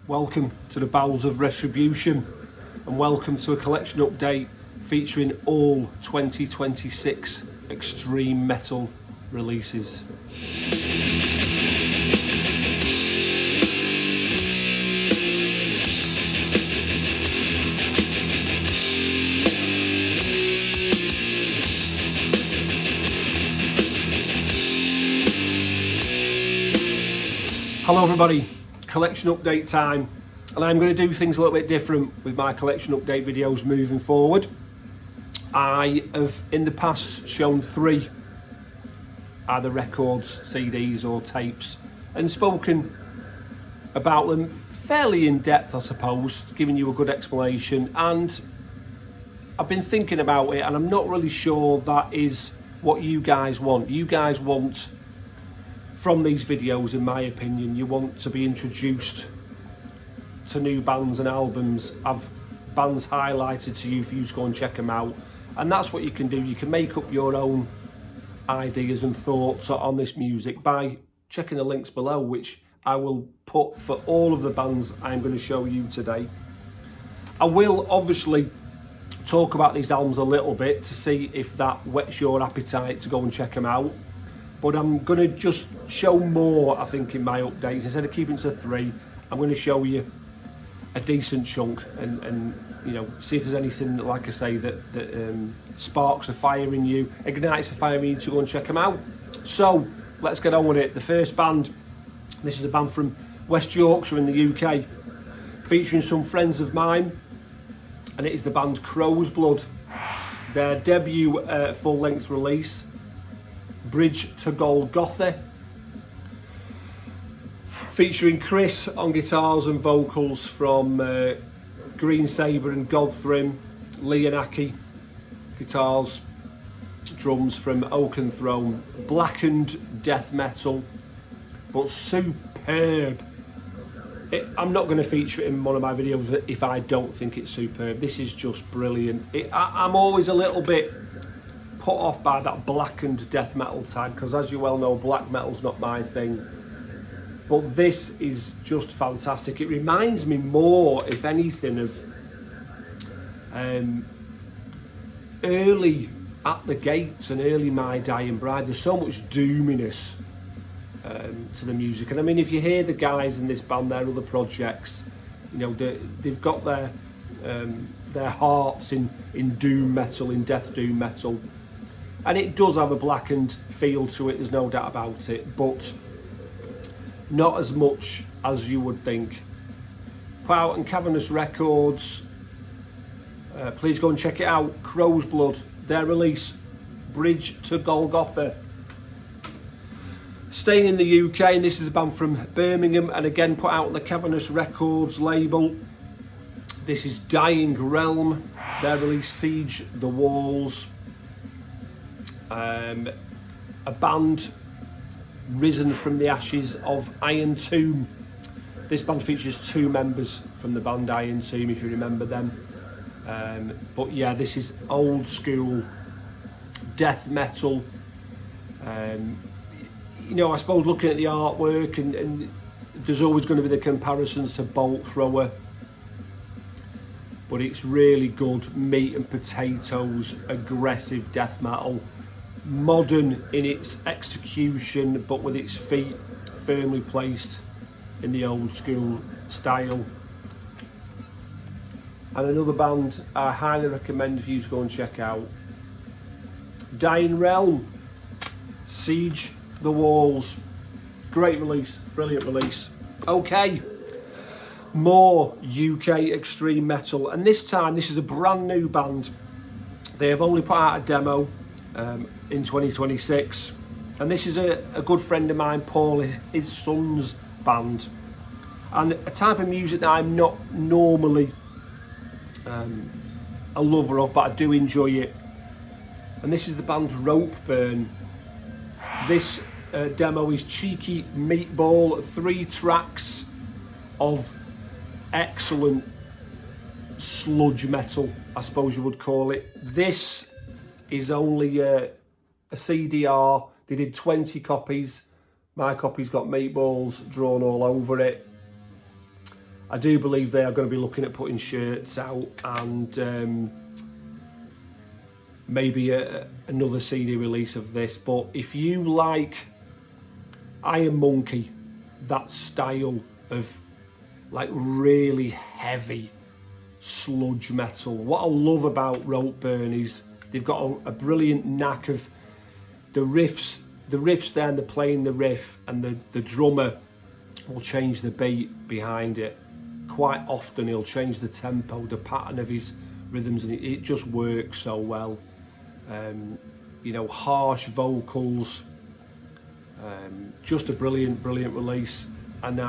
Welcome to the bowels of retribution, and welcome to a collection update featuring all 2026 extreme metal releases. Hello everybody, collection update time, and I'm going to do things a little bit different with my collection update videos moving forward. I have in the past shown 3 either records, CDs or tapes and spoken about them fairly in depth, I suppose, giving you a good explanation, and I've been thinking about it and I'm not really sure that is what you guys want. You guys want, from these videos, in my opinion, you want to be introduced to new bands and albums, have bands highlighted to you for you to go and check them out, and that's what you can do. You can make up your own ideas and thoughts on this music by checking the links below, which I will put for all of the bands I'm going to show you today. I will obviously talk about these albums a little bit to see if that whets your appetite to go and check them out. But I'm going to just show more, I think, in my updates. Instead of keeping it to 3, I'm going to show you a decent chunk and you know, see if there's anything, like I say, that sparks a fire in you, ignites a fire in you to go and check them out. So let's get on with it. The first band, this is a band from West Yorkshire in the UK, featuring some friends of mine, and it is the band Crow's Blood. Their debut full-length release, Bridge to Golgotha, featuring Chris on guitars and vocals from Green Sabre and Godthrim, Leonaki guitars, drums from Oaken Throne. Blackened death metal, but superb. I'm not going to feature it in one of my videos if I don't think it's superb. This is just brilliant. I'm always a little bit put off by that blackened death metal tag, because as you well know, black metal's not my thing, but this is just fantastic. It reminds me more, if anything, of early At the Gates and early My Dying Bride. There's so much doominess to the music, and I mean, if you hear the guys in this band, their other projects, you know, they've got their hearts in doom metal, in death doom metal. And it does have a blackened feel to it, there's no doubt about it, but not as much as you would think. Put out on Cavernous Records. Please go and check it out. Crow's Blood, their release, Bridge to Golgotha. Staying in the UK, and this is a band from Birmingham, and again put out on the Cavernous Records label. This is Dying Realm, their release, Siege the Walls. A band risen from the ashes of Iron Tomb. This band features 2 members from the band Iron Tomb, if you remember them. But yeah, this is old school death metal. You know, I suppose looking at the artwork, and there's always going to be the comparisons to Bolt Thrower, but it's really good meat and potatoes, aggressive death metal. Modern in its execution, but with its feet firmly placed in the old school style. And another band I highly recommend for you to go and check out, Dying Realm, Siege the Walls. Great release, brilliant release. Okay, more UK extreme metal, and this time this is a brand new band. They have only put out a demo in 2026, and this is a good friend of mine, Paul, his son's band, and a type of music that I'm not normally a lover of, but I do enjoy it, and this is the band Rope Burn. This demo is cheeky meatball, 3 tracks of excellent sludge metal, I suppose you would call it. This is only a CDR. They did 20 copies. My copy's got meatballs drawn all over it. I do believe they are going to be looking at putting shirts out and maybe another CD release of this. But if you like Iron Monkey, that style of like really heavy sludge metal, what I love about Ropeburn is they've got a brilliant knack of the riffs there, and they're playing the riff, and the drummer will change the beat behind it. Quite often he'll change the tempo, the pattern of his rhythms, and it just works so well. You know, harsh vocals, just a brilliant release, and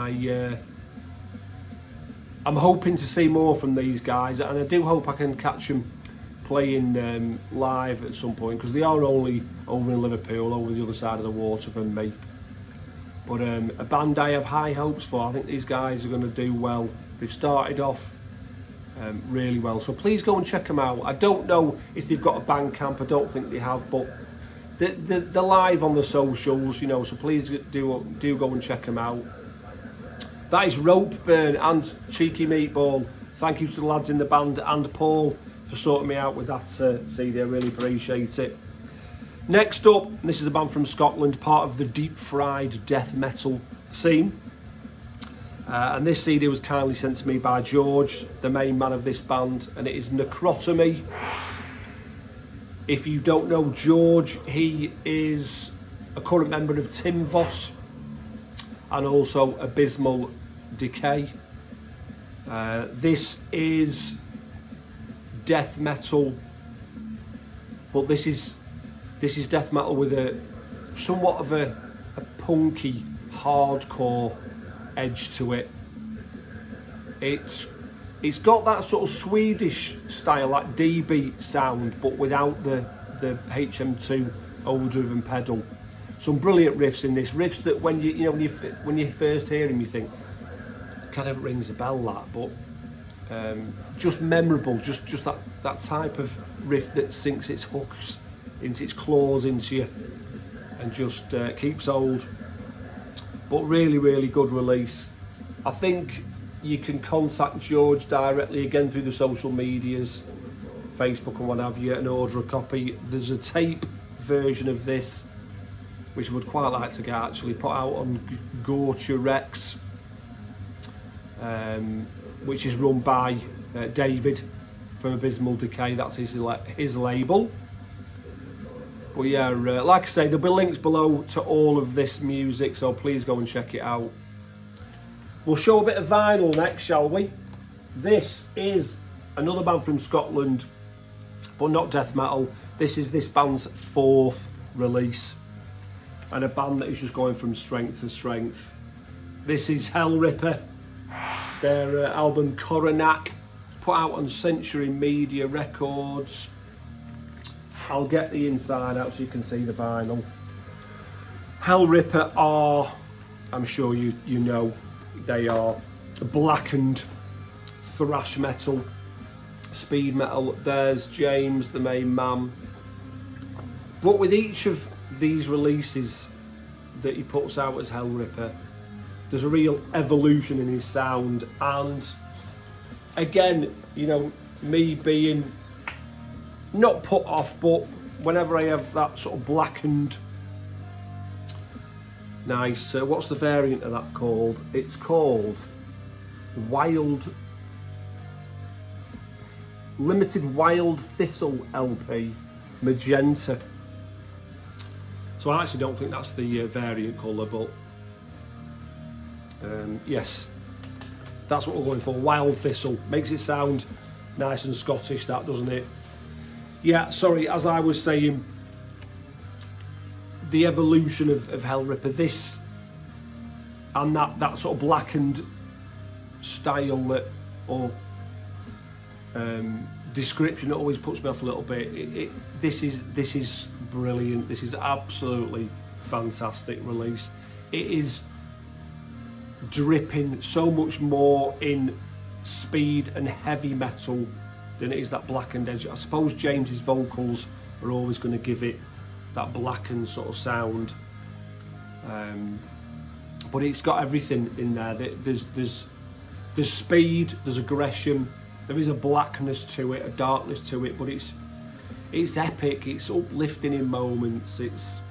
I'm hoping to see more from these guys, and I do hope I can catch them playing live at some point, because they are only over in Liverpool, over the other side of the water from me. But a band I have high hopes for. I think these guys are going to do well. They've started off really well, so please go and check them out. I don't know if they've got a Bandcamp, I don't think they have, but they're live on the socials, you know, so please do go and check them out. That is Ropeburn and Cheeky Meatball. Thank you to the lads in the band and Paul for sorting me out with that CD. I really appreciate it. Next up, this is a band from Scotland, part of the deep fried death metal scene. And this CD was kindly sent to me by George, the main man of this band, and it is Necrotomy. If you don't know George, he is a current member of Tim Voss and also Abysmal Decay. This is death metal, but this is death metal with a somewhat of a punky, hardcore edge to it. It's got that sort of Swedish style, like D-beat sound, but without the HM2 overdriven pedal. Some brilliant riffs in this. Riffs that when you first hear them, you think, kind of rings a bell, that, but just memorable. Just that type of riff that sinks its hooks into its claws into you and just keeps hold. But really good release. I think you can contact George directly again through the social medias, Facebook and what have you, and order a copy. There's a tape version of this which I would quite like to get actually put out on Gorcha Rex, which is run by David from Abysmal Decay. That's his label. But yeah, like I say, there'll be links below to all of this music, so please go and check it out. We'll show a bit of vinyl next, shall we? This is another band from Scotland, but not death metal. This is this band's 4th release, and a band that is just going from strength to strength. This is Hell Ripper, their album Coronac, put out on Century Media Records. I'll get the inside out so you can see the vinyl. Hell Ripper are, I'm sure you know, they are blackened thrash metal, speed metal. There's James, the main man. But with each of these releases that he puts out as Hell Ripper, there's a real evolution in his sound. And again, you know, me being not put off, but whenever I have that sort of blackened, nice, what's the variant of that called? It's called Limited Wild Thistle LP Magenta. So I actually don't think that's the variant colour, but yes, that's what we're going for. Wild Thistle. Makes it sound nice and Scottish, that, doesn't it? Yeah, sorry, as I was saying, the evolution of Hell Ripper, this and that sort of blackened style that, or description that always puts me off a little bit. This is brilliant. This is absolutely fantastic release. It is dripping so much more in speed and heavy metal than it is that blackened edge. I suppose James's vocals are always going to give it that blackened sort of sound, but it's got everything in there. There's There's speed, there's aggression, there is a blackness to it, a darkness to it, but it's epic, it's uplifting in moments, it's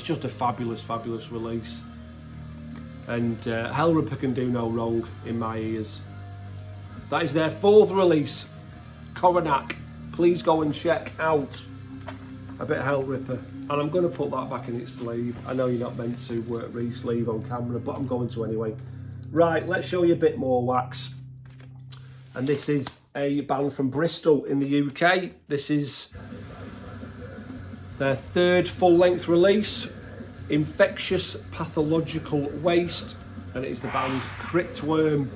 just a fabulous, fabulous release. And Hellripper can do no wrong in my ears. That is their 4th release, Coronac. Please go and check out a bit of Hellripper. And I'm going to put that back in its sleeve. I know you're not meant to re-sleeve on camera, but I'm going to anyway. Right, let's show you a bit more wax. And this is a band from Bristol in the UK. This is their 3rd full-length release, Infectious Pathological Waste, and it is the band Cryptworm.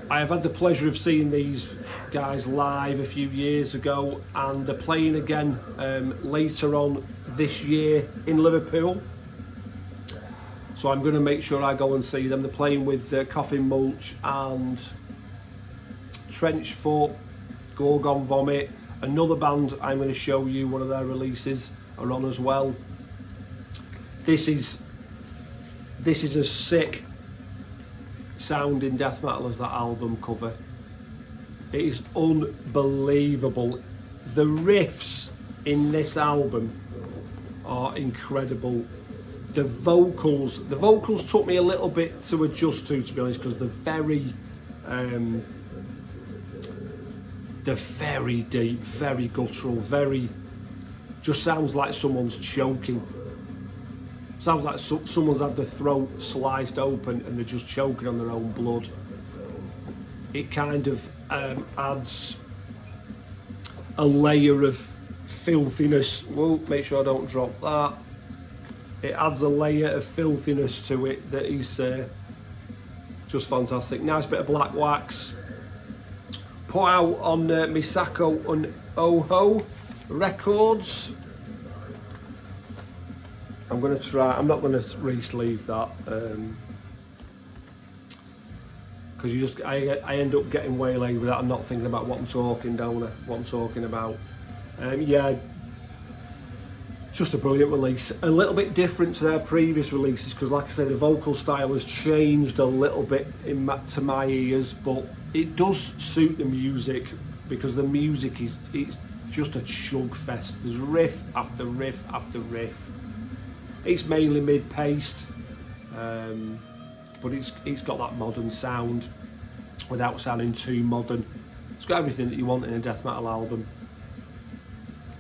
I have had the pleasure of seeing these guys live a few years ago, and they're playing again later on this year in Liverpool. So I'm going to make sure I go and see them. They're playing with Coffin Mulch and Trenchfoot, Gorgon Vomit. Another band I'm going to show you one of their releases are on as well. This is as sick sounding death metal as that album cover. It is unbelievable. The riffs in this album are incredible. The vocals took me a little bit to adjust to be honest, because they're very deep, very guttural, very, just sounds like someone's choking. Sounds like someone's had their throat sliced open and they're just choking on their own blood. It kind of adds a layer of filthiness. Whoa, make sure I don't drop that. It adds a layer of filthiness to it that is just fantastic. Nice bit of black wax. Put out on Misako and Oho Records. I'm going to try, I'm not going to re-sleeve that because I end up getting waylaid with that and not thinking about what I'm talking, don't I? What I'm talking about. Yeah, just a brilliant release. A little bit different to their previous releases because, like I said, the vocal style has changed a little bit to my ears, but it does suit the music because the music is just a chug fest. There's riff after riff after riff. It's mainly mid-paced, but it's got that modern sound without sounding too modern. It's got everything that you want in a death metal album.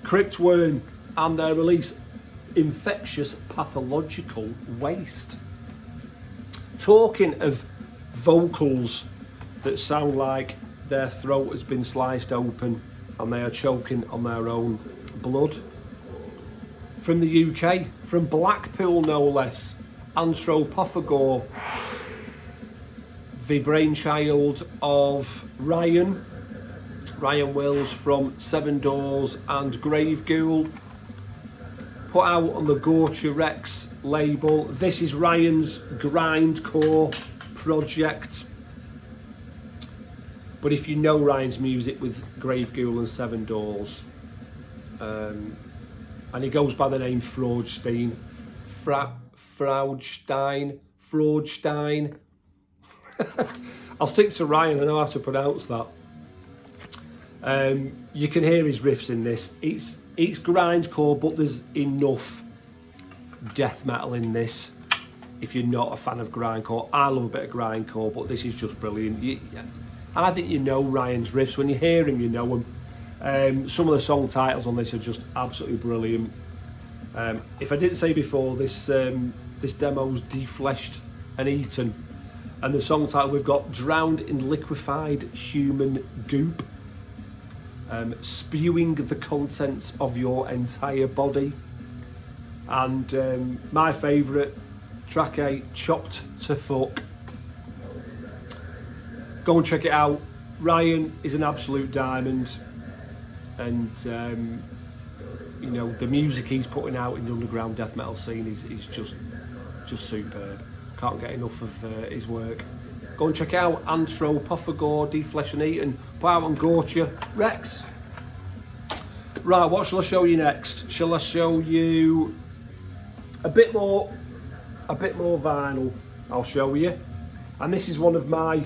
Cryptworm and their release, Infectious Pathological Waste. Talking of vocals that sound like their throat has been sliced open and they are choking on their own blood. From the UK, from Blackpool no less, Anthropophagore, the brainchild of Ryan Wills from Seven Doors and Grave Ghoul, put out on the Gorcha Rex label. This is Ryan's grindcore project. But if you know Ryan's music with Grave Ghoul and Seven Doors, and he goes by the name Fraudstein. Fraudstein. I'll stick to Ryan, I know how to pronounce that. You can hear his riffs in this. It's grindcore, but there's enough death metal in this. If you're not a fan of grindcore, I love a bit of grindcore, but this is just brilliant. I think you know Ryan's riffs. When you hear him, you know them. Some of the song titles on this are just absolutely brilliant. If I didn't say before, this demo's Defleshed and Eaten, and the song title we've got Drowned in Liquefied Human Goop, spewing the contents of your entire body, and my favourite, track 8, Chopped to Fuck. Go and check it out. Ryan is an absolute diamond. And you know, the music he's putting out in the underground death metal scene is just superb. Can't get enough of his work. Go and check out Anthropophagore, Deflesh and Eaten, put out on Gorcha Rex. Right, what shall I show you next? Shall I show you a bit more vinyl? I'll show you. And this is one of my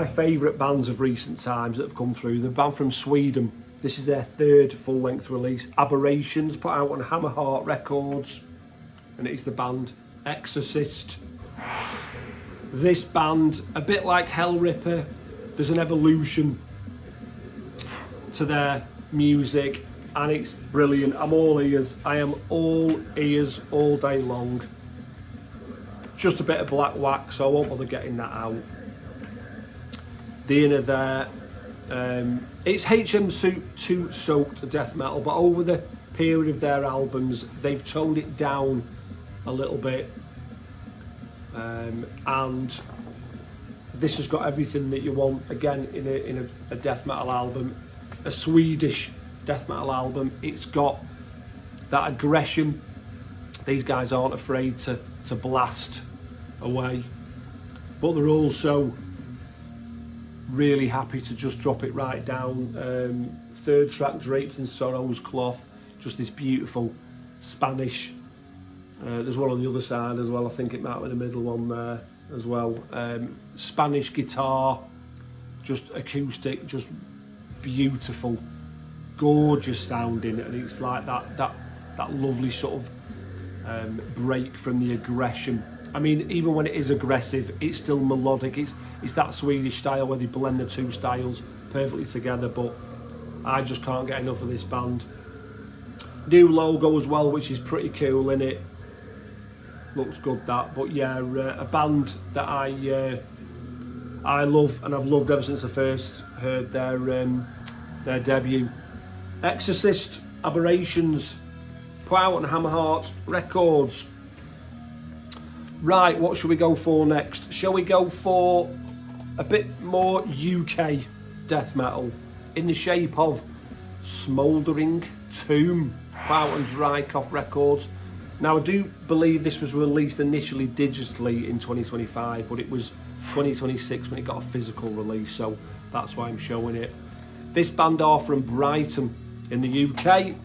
favourite bands of recent times that have come through. The band from Sweden. This is their 3rd full-length release. Aberrations, put out on Hammerheart Records, and it's the band Exorcist. This band, a bit like Hellripper, there's an evolution to their music, and it's brilliant. I'm all ears. I am all ears all day long. Just a bit of black wax, so I won't bother getting that out. The inner there, it's HM2 soaked death metal, but over the period of their albums, they've toned it down a little bit. And this has got everything that you want, again, in a death metal album, a Swedish death metal album. It's got that aggression. These guys aren't afraid to blast away, but they're also really happy to just drop it right down. 3rd track, Draped in Sorrow's Cloth, just this beautiful Spanish. There's one on the other side as well. I think it might be the middle one there as well. Spanish guitar, just acoustic, just beautiful, gorgeous sounding, and it's like that lovely sort of break from the aggression. I mean, even when it is aggressive, it's still melodic. It's that Swedish style where they blend the two styles perfectly together. But I just can't get enough of this band. New logo as well, which is pretty cool, innit? Looks good, that. But yeah, a band that I love, and I've loved ever since I first heard their debut. Exorcist, Aberrations, put out on Hammerheart Records. Right, what should we go for next? Shall we go for a bit more UK death metal in the shape of Smouldering Tomb, put out on Drycoff Records. Now, I do believe this was released initially digitally in 2025, but it was 2026 when it got a physical release, so that's why I'm showing it. This band are from Brighton in the UK,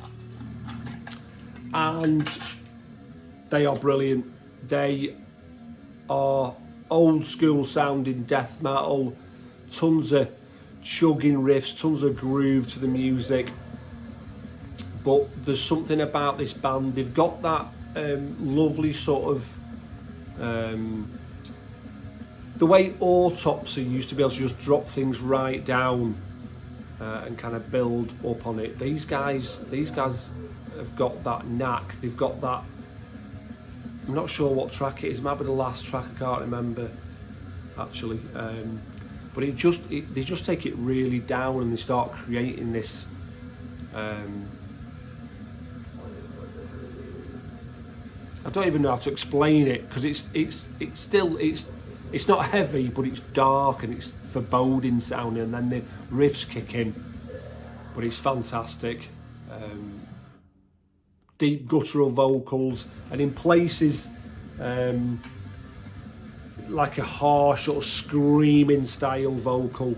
and they are brilliant. They are old school sounding death metal, tons of chugging riffs, tons of groove to the music. But there's something about this band. They've got that lovely sort of the way Autopsy used to be able to just drop things right down and kind of build up on it. These guys have got that knack. They've got that. I'm not sure what track it is. It might be the last track. I can't remember actually. But they just take it really down, and they start creating this. I don't even know how to explain it, because it's not heavy, but it's dark and it's foreboding sounding, and then the riffs kick in. But it's fantastic. Deep guttural vocals, and in places like a harsh sort of screaming style vocal.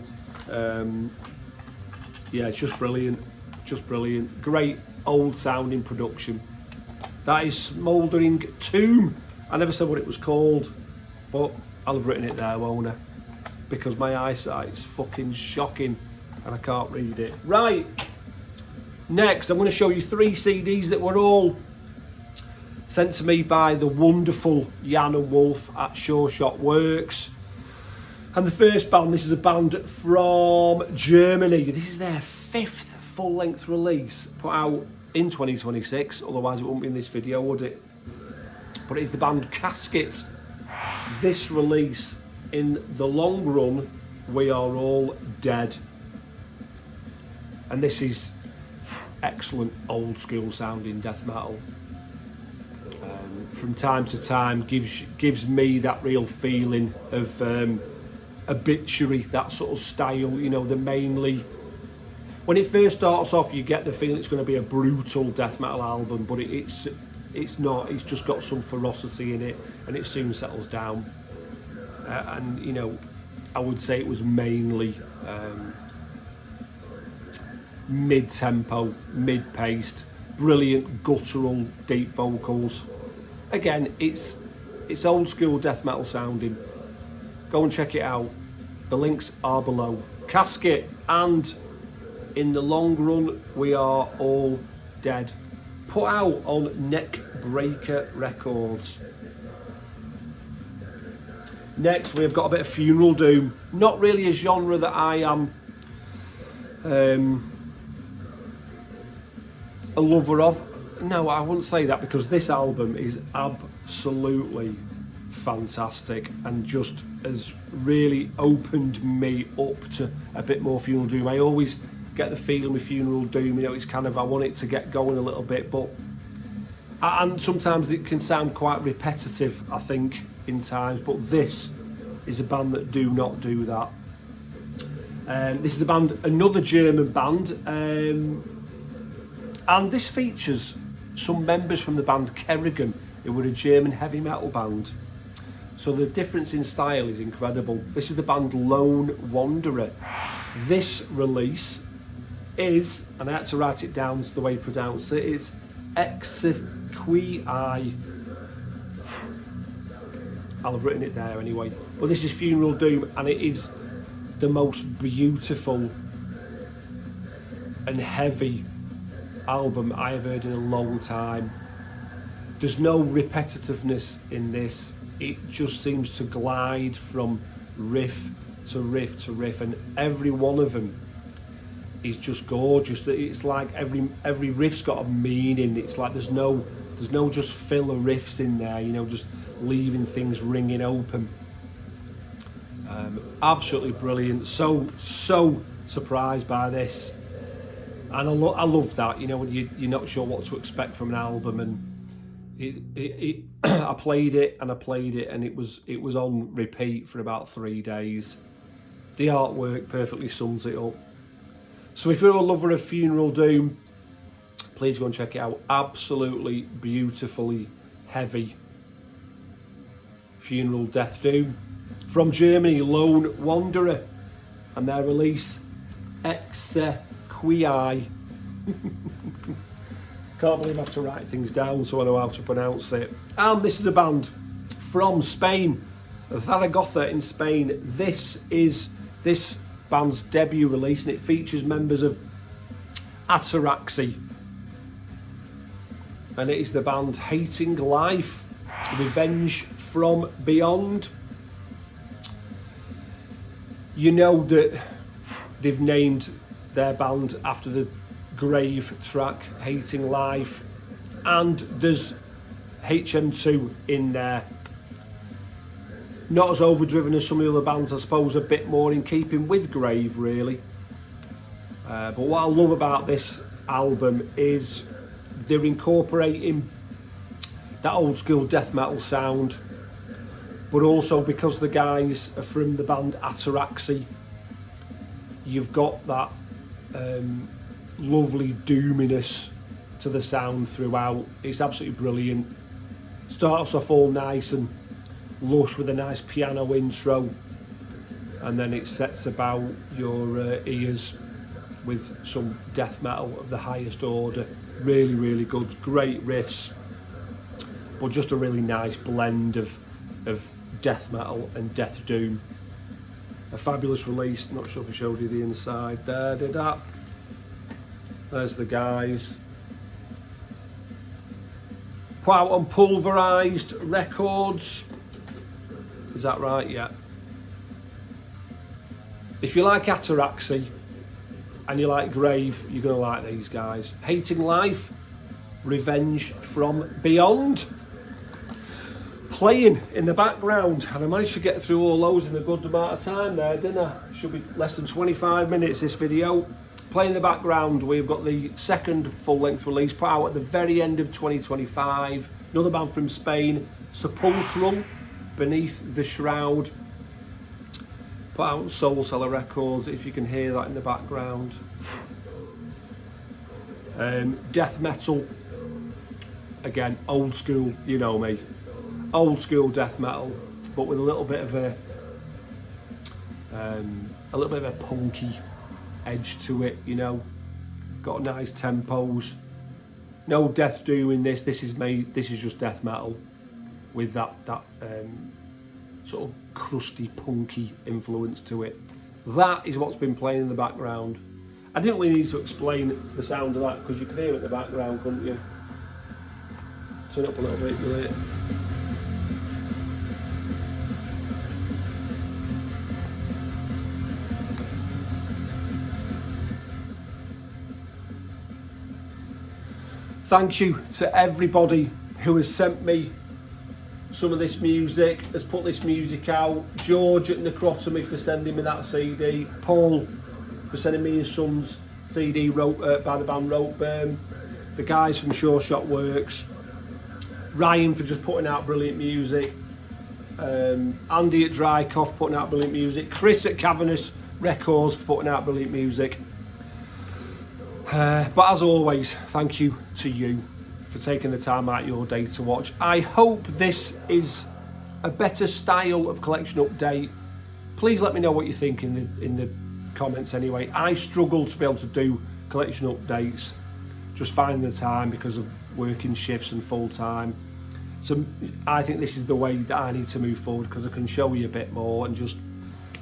Yeah, it's just brilliant, just brilliant. Great old sounding production. That is Smouldering Tomb. I never said what it was called, but I'll have written it there, won't I? Because my eyesight's fucking shocking and I can't read it. Right, next I'm going to show you 3 CDs that were all sent to me by the wonderful Jan and Wolf at Sure Shot Works. And the first band, this is a band from Germany. This is their 5th full-length release, put out in 2026, otherwise it wouldn't be in this video, would it? But it's the band Casket. This release, in the long run, We Are All Dead. And this is excellent old school sounding death metal. From time to time gives me that real feeling of Obituary, that sort of style, you know, the mainly. When it first starts off, you get the feeling it's going to be a brutal death metal album, but it's not. It's just got some ferocity in it, and it soon settles down. And you know, I would say it was mainly mid-tempo, mid-paced, brilliant guttural, deep vocals. Again, it's It's old school death metal sounding. Go and check it out. The links are below. Casket, and in the long run, we are all dead. Put out on Neckbreaker Records. Next, we've got a bit of funeral doom. Not really a genre that I am a lover of. No, I wouldn't say that, because this album is absolutely fantastic and just has really opened me up to a bit more funeral doom. I always get the feeling with funeral doom, you know, it's kind of, I want it to get going a little bit, but and sometimes it can sound quite repetitive, I think, in times, but this is a band that do not do that. This is a band, another German band, and this features some members from the band Kerrigan, who were a German heavy metal band. So the difference in style is incredible. This is the band Lone Wanderer. This release is, and I had to write it down the way you pronounce it, it's Exequii. I'll have written it there anyway. But this is Funeral Doom, and it is the most beautiful and heavy album I have heard in a long time. There's no repetitiveness in this. It just seems to glide from riff to riff to riff, and every one of them is just gorgeous. It's like every riff's got a meaning. It's like there's no just filler riffs in there, you know, just leaving things ringing open. Absolutely brilliant. So surprised by this, and I love that, you know, when you're not sure what to expect from an album, and I played it, and it was on repeat for about 3 days. The artwork perfectly sums it up. So if you're a lover of funeral doom, please go and check it out. Absolutely beautifully heavy funeral death doom from Germany, Lone Wanderer, and their release Exequii. Can't believe I have to write things down so I know how to pronounce it. And this is a band from Spain, Zaragoza in Spain. This is this band's debut release, and it features members of Ataraxy, and it is the band Hating Life, Revenge from Beyond. You know that they've named their band after the Grave track, Hating Life, and there's HM2 in there. Not as overdriven as some of the other bands, I suppose, a bit more in keeping with Grave, really. But what I love about this album is they're incorporating that old school death metal sound, but also because the guys are from the band Ataraxy, you've got that lovely doominess to the sound throughout. It's absolutely brilliant. Starts off all nice and lush with a nice piano intro, and then it sets about your ears with some death metal of the highest order. Really, really good, great riffs, but just a really nice blend of death metal and death doom. A fabulous release. Not sure if I showed you the inside there, did that? There's the guys. Put out on Pulverized Records. Is that right? Yeah. If you like Ataraxy and you like Grave, you're going to like these guys. Hating Life, Revenge from Beyond. Playing in the background, and I managed to get through all those in a good amount of time there, didn't I? Should be less than 25 minutes this video. Playing in the background, we've got the second full-length release put out at the very end of 2025. Another band from Spain, Sepulchral, Beneath the Shroud. Put out Soul Cellar Records, if you can hear that in the background. Death metal, again, old school, you know me. Old school death metal, but with a little bit of a punky edge to it, you know. Got nice tempos. No death doom in this. This is just death metal. with that sort of crusty, punky influence to it. That is what's been playing in the background. I didn't really need to explain the sound of that because you could hear it in the background, couldn't you? Turn it up a little bit, you'll hear it. Thank you to everybody who has sent me some of this music, has put this music out. George at Necrotomy for sending me that CD. Paul for sending me his son's CD by the band Ropeburn. The guys from Sure Shot Works. Ryan for just putting out brilliant music. Andy at Drycoff putting out brilliant music. Chris at Cavernous Records for putting out brilliant music. But as always, thank you to you for taking the time out of your day to watch. I hope this is a better style of collection update. Please let me know what you think in the comments anyway. I struggle to be able to do collection updates, just finding the time because of working shifts and full time. So I think this is the way that I need to move forward, because I can show you a bit more and just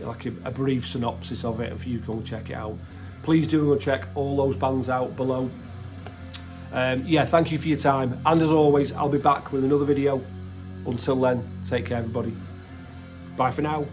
like a brief synopsis of it, and for you to go and check it out. Please do go check all those bands out below. Yeah, thank you for your time, and as always, I'll be back with another video. Until then, take care everybody. Bye for now.